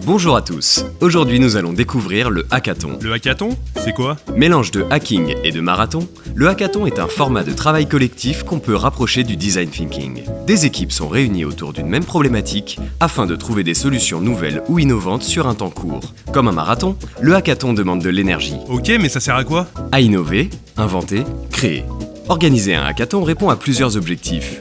Bonjour à tous, aujourd'hui nous allons découvrir le hackathon. Le hackathon, c'est quoi? Mélange de hacking et de marathon, le hackathon est un format de travail collectif qu'on peut rapprocher du design thinking. Des équipes sont réunies autour d'une même problématique afin de trouver des solutions nouvelles ou innovantes sur un temps court. Comme un marathon, le hackathon demande de l'énergie. Ok, mais ça sert à quoi? À innover, inventer, créer. Organiser un hackathon répond à plusieurs objectifs.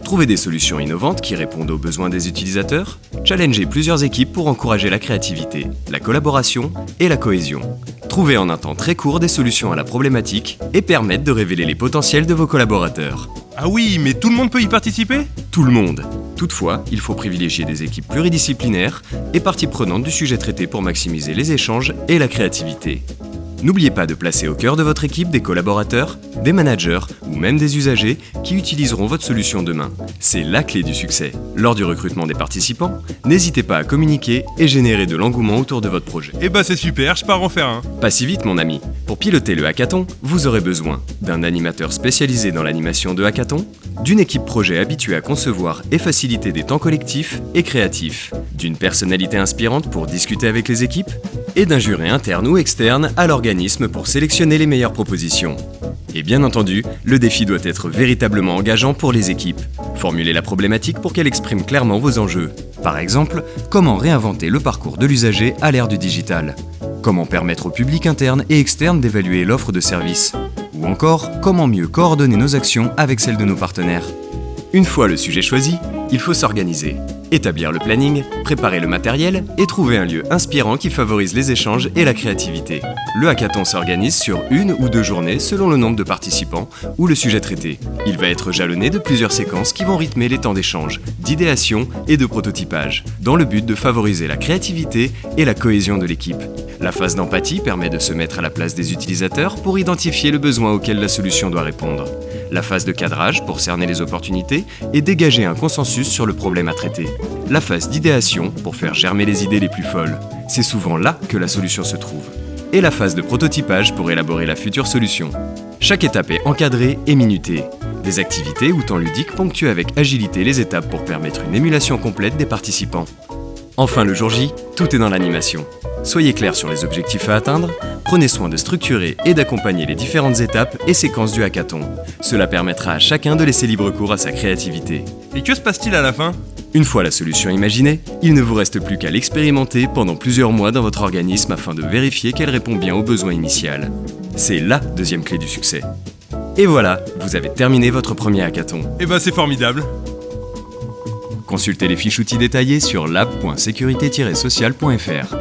Trouver des solutions innovantes qui répondent aux besoins des utilisateurs, challenger plusieurs équipes pour encourager la créativité, la collaboration et la cohésion. Trouver en un temps très court des solutions à la problématique et permettre de révéler les potentiels de vos collaborateurs. Ah oui, mais tout le monde peut y participer? Tout le monde. Toutefois, il faut privilégier des équipes pluridisciplinaires et parties prenantes du sujet traité pour maximiser les échanges et la créativité. N'oubliez pas de placer au cœur de votre équipe des collaborateurs, des managers ou même des usagers qui utiliseront votre solution demain. C'est la clé du succès. Lors du recrutement des participants, n'hésitez pas à communiquer et générer de l'engouement autour de votre projet. Eh bah c'est super, je pars en faire un. Pas si vite mon ami. Pour piloter le hackathon, vous aurez besoin d'un animateur spécialisé dans l'animation de hackathon, d'une équipe projet habituée à concevoir et faciliter des temps collectifs et créatifs, d'une personnalité inspirante pour discuter avec les équipes, et d'un jury interne ou externe à l'organisme pour sélectionner les meilleures propositions. Et bien entendu, le défi doit être véritablement engageant pour les équipes. Formulez la problématique pour qu'elle exprime clairement vos enjeux. Par exemple, comment réinventer le parcours de l'usager à l'ère du digital? Comment permettre au public interne et externe d'évaluer l'offre de services? Ou encore, comment mieux coordonner nos actions avec celles de nos partenaires? Une fois le sujet choisi, il faut s'organiser. Établir le planning, préparer le matériel et trouver un lieu inspirant qui favorise les échanges et la créativité. Le hackathon s'organise sur 1 ou 2 journées selon le nombre de participants ou le sujet traité. Il va être jalonné de plusieurs séquences qui vont rythmer les temps d'échange, d'idéation et de prototypage, dans le but de favoriser la créativité et la cohésion de l'équipe. La phase d'empathie permet de se mettre à la place des utilisateurs pour identifier le besoin auquel la solution doit répondre. La phase de cadrage pour cerner les opportunités et dégager un consensus sur le problème à traiter. La phase d'idéation pour faire germer les idées les plus folles. C'est souvent là que la solution se trouve. Et la phase de prototypage pour élaborer la future solution. Chaque étape est encadrée et minutée. Des activités ou temps ludiques ponctuent avec agilité les étapes pour permettre une émulation complète des participants. Enfin le jour J, tout est dans l'animation. Soyez clair sur les objectifs à atteindre, prenez soin de structurer et d'accompagner les différentes étapes et séquences du hackathon. Cela permettra à chacun de laisser libre cours à sa créativité. Et que se passe-t-il à la fin? Une fois la solution imaginée, il ne vous reste plus qu'à l'expérimenter pendant plusieurs mois dans votre organisme afin de vérifier qu'elle répond bien aux besoins initial. C'est la deuxième clé du succès. Et voilà, vous avez terminé votre premier hackathon. Eh bah c'est formidable. Consultez les fiches outils détaillés sur lab.sécurité-sociale.fr.